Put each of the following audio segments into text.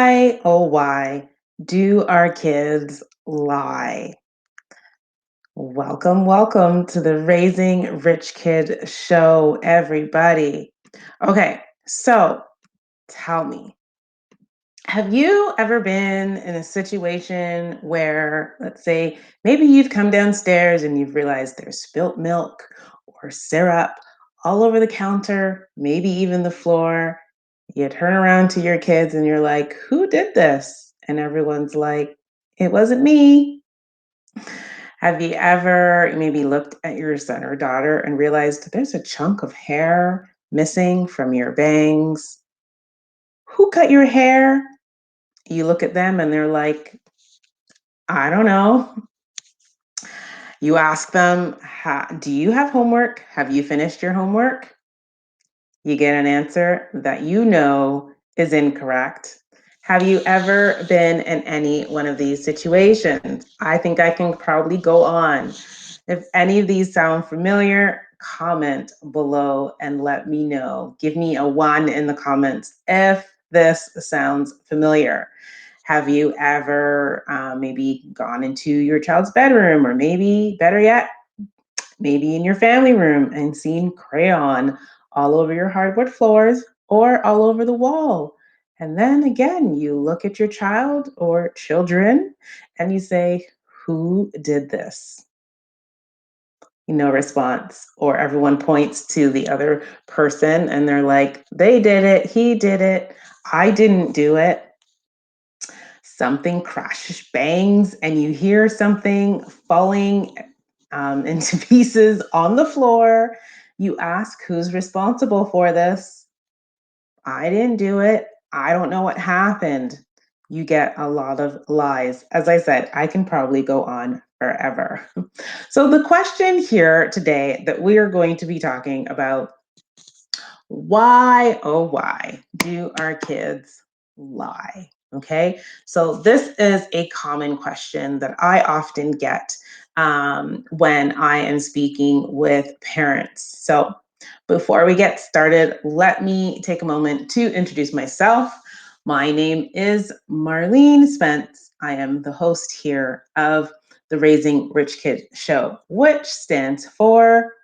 Why, oh, why do our kids lie? Welcome to the Raising Rich Kid show, everybody. Okay, so tell me, have you ever been in a situation where, let's say, maybe you've come downstairs and you've realized there's spilt milk or syrup all over the counter, maybe even the floor? You turn around to your kids and you're like, who did this? And everyone's like, it wasn't me. Have you ever maybe looked at your son or daughter and realized there's a chunk of hair missing from your bangs? Who cut your hair? You look at them and they're like, I don't know. You ask them, do you have homework? Have you finished your homework? You get an answer that you know is incorrect. Have you ever been in any one of these situations? I think I can probably go on. If any of these sound familiar, comment below and let me know. Give me a 1 in the comments if this sounds familiar. Have you ever maybe gone into your child's bedroom, or maybe better yet, maybe in your family room and seen crayon all over your hardwood floors or all over the wall? And then again, you look at your child or children and you say, who did this? No response, or everyone points to the other person and they're like, they did it, he did it, I didn't do it. Something crashes, bangs, and you hear something falling into pieces on the floor. You ask, who's responsible for this? I didn't do it. I don't know what happened. You get a lot of lies. As I said, I can probably go on forever. So, the question here today that we are going to be talking about: why, oh, why do our kids lie? Okay, so this is a common question that I often get when I am speaking with parents. So, before we get started, let me take a moment to introduce myself. My name is Marlene Spence. I am the host here of the Raising Rich Kid show, which stands for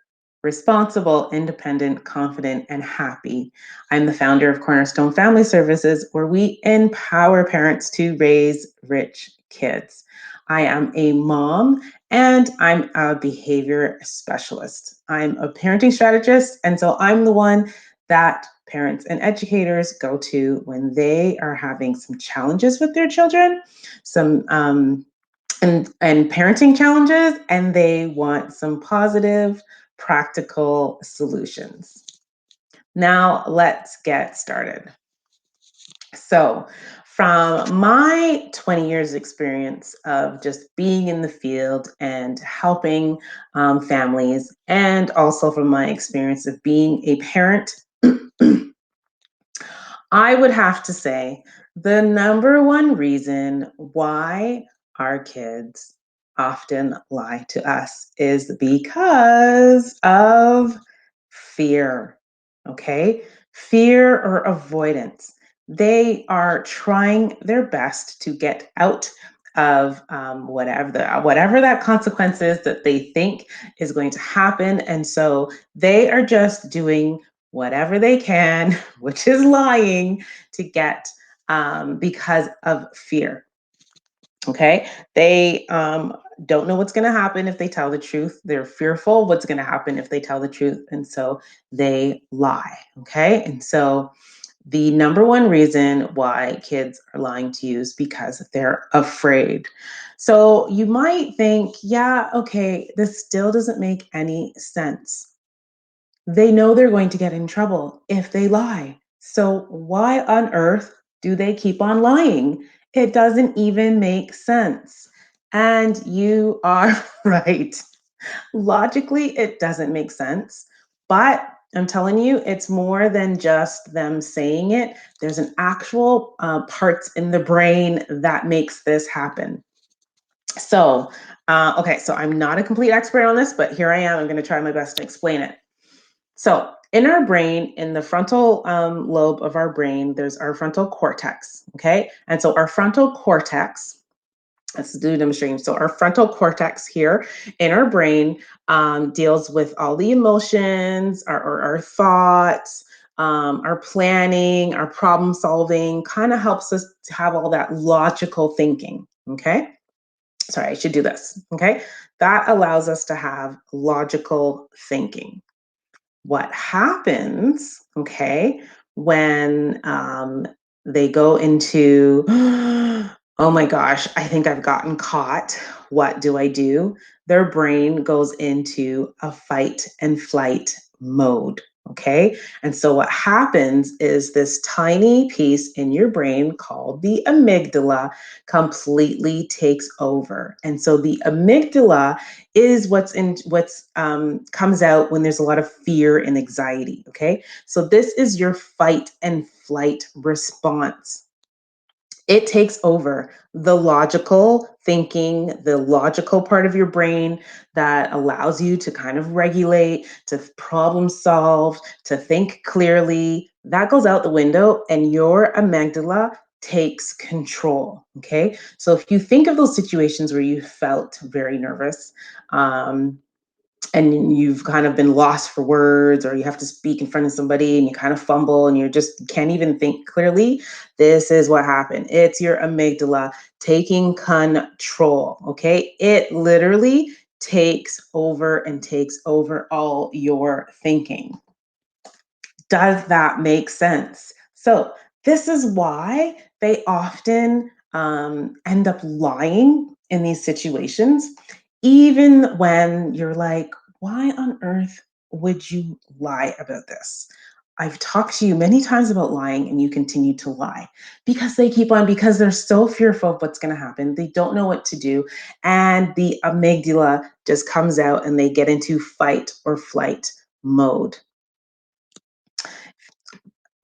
Responsible, Independent, Confident, and Happy. I'm the founder of Cornerstone Family Services, where we empower parents to raise rich kids. I am a mom and I'm a behavior specialist. I'm a parenting strategist, and so I'm the one that parents and educators go to when they are having some challenges with their children, some and parenting challenges, and they want some positive, practical solutions. Now, let's get started. So, from my 20 years experience of just being in the field and helping families, and also from my experience of being a parent, I would have to say the number one reason why our kids often lie to us is because of fear. Okay? Fear or avoidance. They are trying their best to get out of whatever that consequence is that they think is going to happen, and so they are just doing whatever they can, which is lying, to get because of fear. Okay, they don't know what's going to happen if they tell the truth. They're fearful what's going to happen if they tell the truth, and so they lie. Okay, and so the number one reason why kids are lying to you is because they're afraid. So you might think, yeah, okay, this still doesn't make any sense. They know they're going to get in trouble if they lie. So why on earth do they keep on lying? It doesn't even make sense. And you are right. Logically, it doesn't make sense. But I'm telling you, it's more than just them saying it. There's an actual parts in the brain that makes this happen. So, okay, so I'm not a complete expert on this, but here I am. I'm going to try my best to explain it. So, in our brain, in the frontal lobe of our brain, there's our frontal cortex. Okay. And so, our frontal cortex, let's do a demonstration. So, our frontal cortex here in our brain deals with all the emotions, our thoughts, our planning, our problem solving, kind of helps us to have all that logical thinking. Okay. Sorry, I should do this. Okay. That allows us to have logical thinking. What happens, okay, when they go into, oh my gosh, I think I've gotten caught. What do I do? Their brain goes into a fight and flight mode. Okay. And so what happens is this tiny piece in your brain called the amygdala completely takes over. And so the amygdala is what's comes out when there's a lot of fear and anxiety. Okay, so this is your fight and flight response. It takes over the logical thinking, the logical part of your brain that allows you to kind of regulate, to problem solve, to think clearly. That goes out the window, and your amygdala takes control. Okay. So if you think of those situations where you felt very nervous, um, and you've kind of been lost for words, or you have to speak in front of somebody and you kind of fumble and you just can't even think clearly, this is what happened. It's your amygdala taking control. Okay, it literally takes over and takes over all your thinking. Does that make sense? So this is why they often end up lying in these situations, even when you're like, why on earth would you lie about this? I've talked to you many times about lying and you continue to lie because they keep on, because they're so fearful of what's going to happen. They don't know what to do. And the amygdala just comes out and they get into fight or flight mode.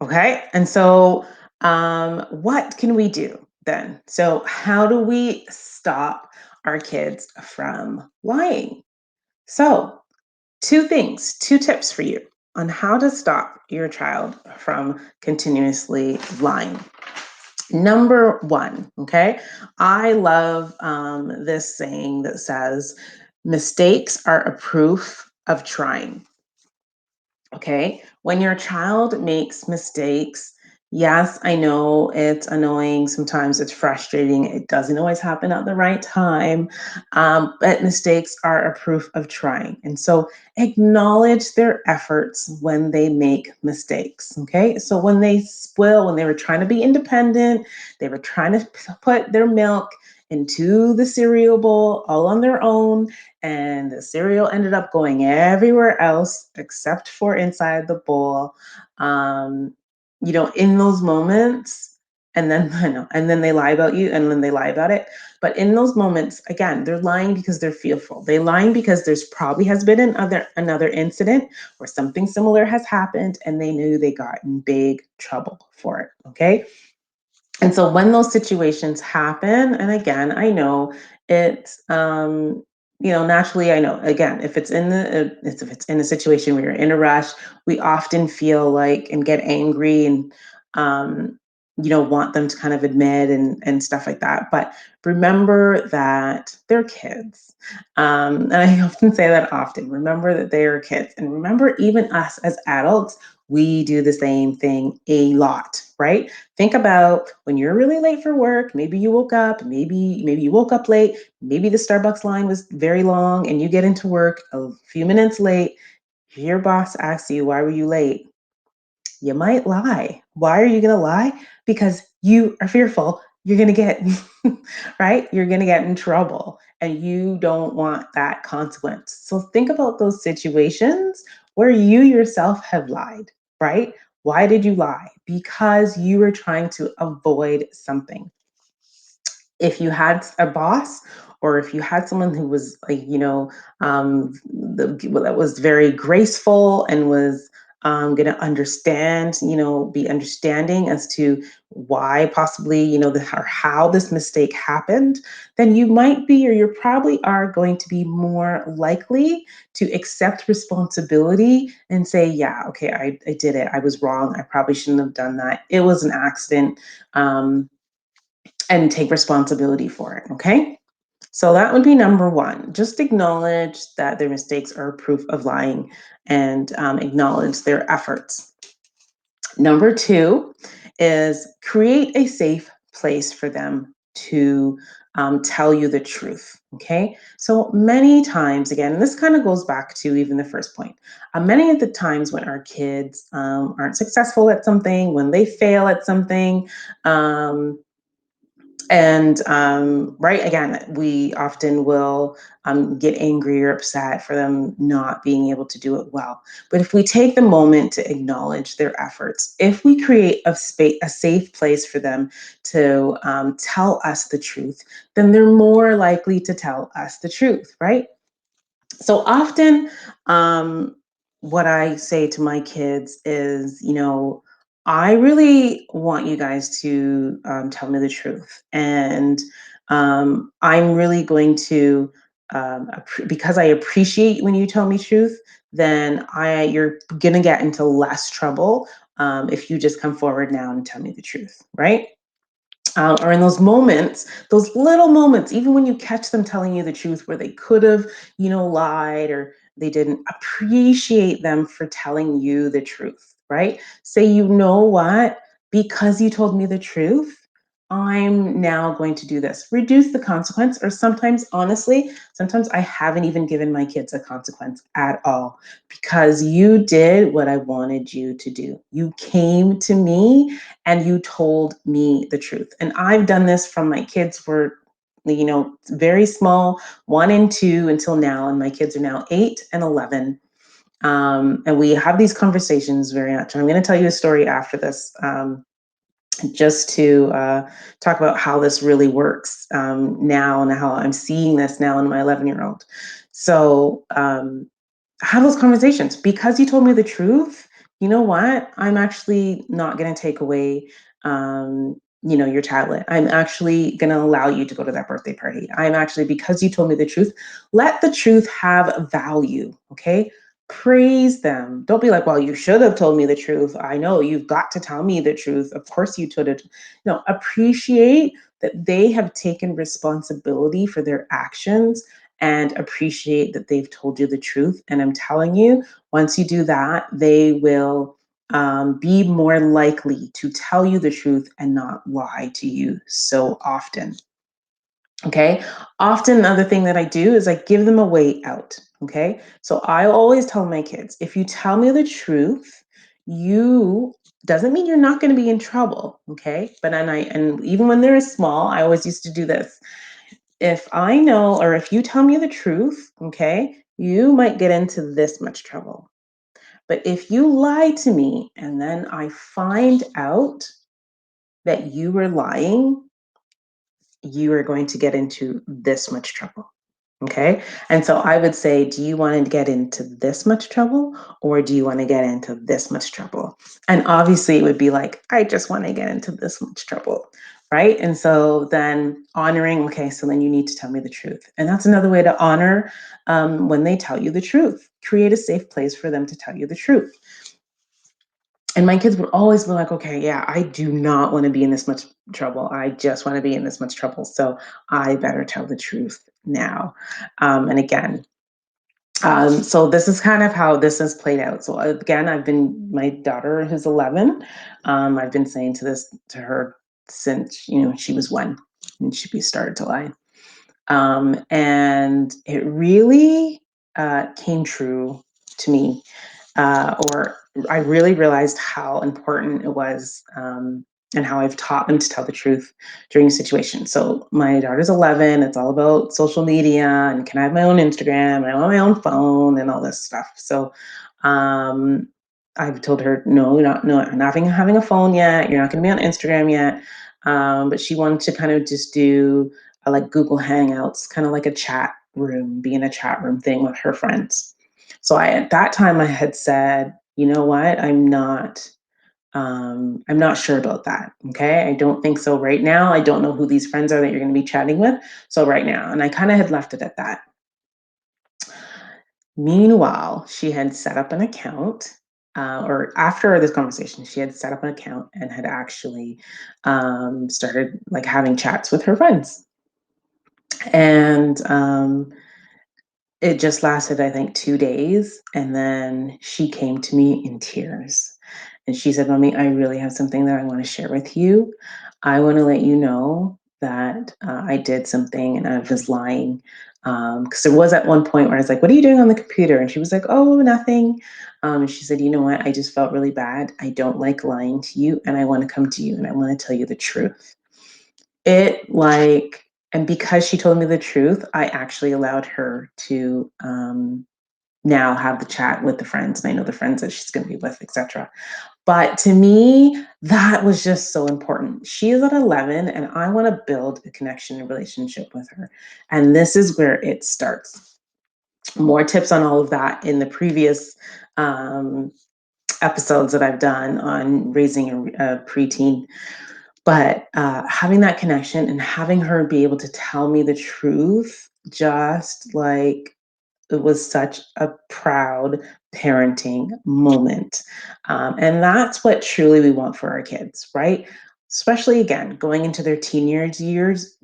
Okay. And so, what can we do then? So, how do we stop our kids from lying? So, two things, two tips for you on how to stop your child from continuously lying. Number one, okay, I love this saying that says, mistakes are a proof of trying. Okay. When your child makes mistakes, yes, I know it's annoying. Sometimes it's frustrating. It doesn't always happen at the right time. But mistakes are a proof of trying. And so acknowledge their efforts when they make mistakes. Okay. So when they spoil, when they were trying to be independent, they were trying to put their milk into the cereal bowl all on their own, and the cereal ended up going everywhere else except for inside the bowl. Um, in those moments, and then I know, and then they lie about you, and then they lie about it. But in those moments, again, they're lying because they're fearful. They're lying because there's probably has been another incident where something similar has happened, and they knew they got in big trouble for it. Okay, and so when those situations happen, and again, I know it's naturally, I know, again, if it's in a situation where you're in a rush, we often feel like and get angry and um want them to kind of admit and stuff like that. But remember that they're kids. And I often say that often. Remember that they are kids. And remember, even us as adults, we do the same thing a lot, right? Think about when you're really late for work, maybe you woke up, maybe you woke up late, maybe the Starbucks line was very long and you get into work a few minutes late. Your boss asks you, "Why were you late?" You might lie. Why are you going to lie? Because you are fearful you're going to get right? You're going to get in trouble and you don't want that consequence. So think about those situations where you yourself have lied, right? Why did you lie? Because you were trying to avoid something. If you had a boss, or if you had someone who was like, that was very graceful and was I'm going to understand, be understanding as to why possibly, or how this mistake happened, then you might be, or you probably are going to be more likely to accept responsibility and say, yeah, okay, I did it. I was wrong. I probably shouldn't have done that. It was an accident. And take responsibility for it. Okay. So that would be number one. Just acknowledge that their mistakes are proof of lying and acknowledge their efforts. Number two is create a safe place for them to tell you the truth. Okay. So many times, again, this kind of goes back to even the first point. Many of the times when our kids aren't successful at something, when they fail at something, um, and right, again, we often will get angry or upset for them not being able to do it well. But if we take the moment to acknowledge their efforts, if we create a safe place for them to tell us the truth, then they're more likely to tell us the truth, right? So often, um, what I say to my kids is, I really want you guys to tell me the truth. And I'm really going to, because I appreciate when you tell me truth, then you're going to get into less trouble if you just come forward now and tell me the truth, right? Or in those moments, those little moments, even when you catch them telling you the truth where they could have, lied or they didn't appreciate them for telling you the truth, right? Say, you know what? Because you told me the truth, I'm now going to do this. Reduce the consequence, or sometimes, honestly, sometimes I haven't even given my kids a consequence at all because you did what I wanted you to do. You came to me and you told me the truth. And I've done this from my kids were, very small, 1 and 2 until now. And my kids are now 8 and 11. And we have these conversations very much. And I'm going to tell you a story after this, just to talk about how this really works now and how I'm seeing this now in my 11-year-old. So have those conversations because you told me the truth. You know what? I'm actually not going to take away, your tablet. I'm actually going to allow you to go to that birthday party. I'm actually, because you told me the truth, let the truth have value. Okay. Praise them. Don't be like, well, you should have told me the truth. I know you've got to tell me the truth. Of course you should have. No, appreciate that they have taken responsibility for their actions and appreciate that they've told you the truth. And I'm telling you, once you do that, they will be more likely to tell you the truth and not lie to you so often. Okay. Often, another thing that I do is I give them a way out. Okay. So I always tell my kids, if you tell me the truth, you doesn't mean you're not going to be in trouble. Okay. And even when they're small, I always used to do this. If I know, or if you tell me the truth, okay, you might get into this much trouble. But if you lie to me and then I find out that you were lying, you are going to get into this much trouble. Okay. And so I would say, do you want to get into this much trouble or do you want to get into this much trouble? And obviously it would be like, I just want to get into this much trouble. Right. And so then honoring, okay, so then you need to tell me the truth. And that's another way to honor when they tell you the truth. Create a safe place for them to tell you the truth. And my kids would always be like, okay, yeah, I do not want to be in this much trouble. I just want to be in this much trouble. So I better tell the truth now. And again, so this is kind of how this has played out. So again, my daughter who's 11, I've been saying to her since, she was 1 and she started to lie. And it really came true to me, or I really realized how important it was, and how I've taught them to tell the truth during a situation. So my daughter's 11. It's all about social media and can I have my own Instagram and I want my own phone and all this stuff. So um, I've told her, no, you're not, no, I'm not having a phone yet. You're not going to be on Instagram yet. But she wanted to kind of just do like Google Hangouts, kind of like a chat room, be in a chat room thing with her friends. So at that time I had said, you know what, I'm not sure about that. Okay. I don't think so right now. I don't know who these friends are that you're going to be chatting with. So right now, and I kind of had left it at that. Meanwhile, she had set up an account, or after this conversation, she had set up an account and had actually started like having chats with her friends. And it just lasted, I think, 2 days. And then she came to me in tears. And she said, Mommy, I really have something that I want to share with you. I want to let you know that I did something and I was lying. Because there was at one point where I was like, What are you doing on the computer? And she was like, Oh, nothing. And she said, You know what? I just felt really bad. I don't like lying to you. And I want to come to you and I want to tell you the truth. It like, and because she told me the truth, I actually allowed her to now have the chat with the friends, and I know the friends that she's going to be with, etc. But to me, that was just so important. She is at 11, and I want to build a connection and relationship with her. And this is where it starts. More tips on all of that in the previous um, episodes that I've done on raising a preteen. But having that connection and having her be able to tell me the truth, just like it was such a proud parenting moment. And that's what truly we want for our kids, right? Especially again, going into their teenage years,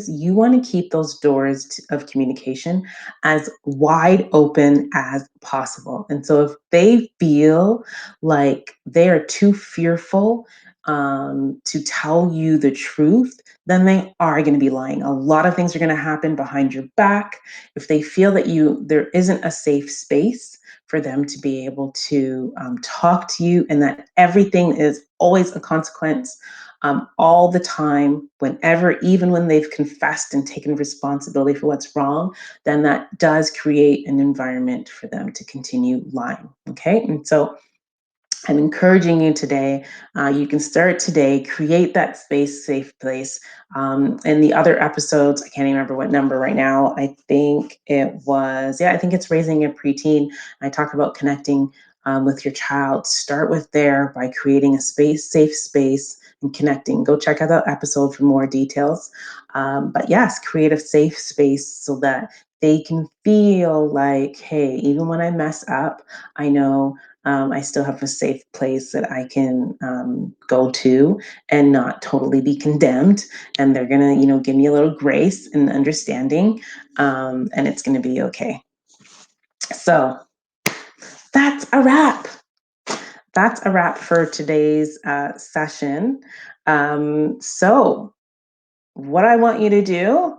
you want to keep those doors of communication as wide open as possible. And so if they feel like they are too fearful to tell you the truth, then they are going to be lying. A lot of things are going to happen behind your back if they feel that there isn't a safe space for them to be able to talk to you, and that everything is always a consequence all the time, whenever, even when they've confessed and taken responsibility for what's wrong, then that does create an environment for them to continue lying. Okay. And so I'm encouraging you today. You can start today, create that space, safe place. In the other episodes, I can't even remember what number right now. I think it was, yeah, I think it's raising a preteen. I talk about connecting with your child. Start with there by creating a space, safe space, and connecting. Go check out that episode for more details. But yes, create a safe space so that they can feel like, hey, even when I mess up, I know I still have a safe place that I can go to and not totally be condemned. And they're gonna, give me a little grace and understanding, and it's gonna be okay. So that's a wrap. That's a wrap for today's session. So, what I want you to do,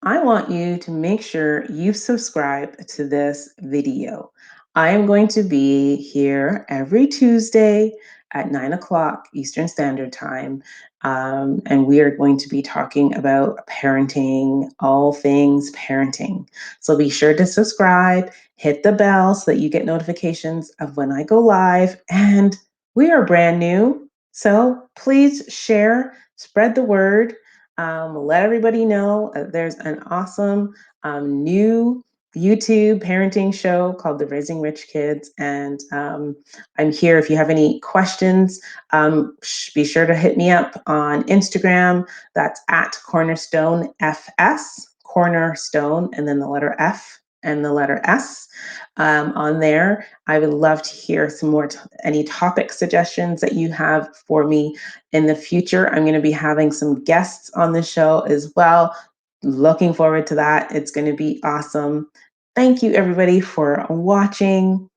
I want you to make sure you subscribe to this video. I am going to be here every Tuesday at 9 o'clock Eastern Standard Time. And we are going to be talking about parenting, all things parenting. So be sure to subscribe, hit the bell so that you get notifications of when I go live. And we are brand new. So please share, spread the word. Let everybody know there's an awesome new YouTube parenting show called The Raising Rich Kids. And I'm here if you have any questions. Be sure to hit me up on Instagram. That's at Cornerstone FS, Cornerstone, and then the letter F and the letter S. On there, I would love to hear some more, any topic suggestions that you have for me in the future. I'm going to be having some guests on the show as well. Looking forward to that. It's going to be awesome. Thank you, everybody, for watching.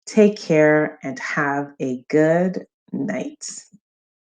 Take care and have a good night.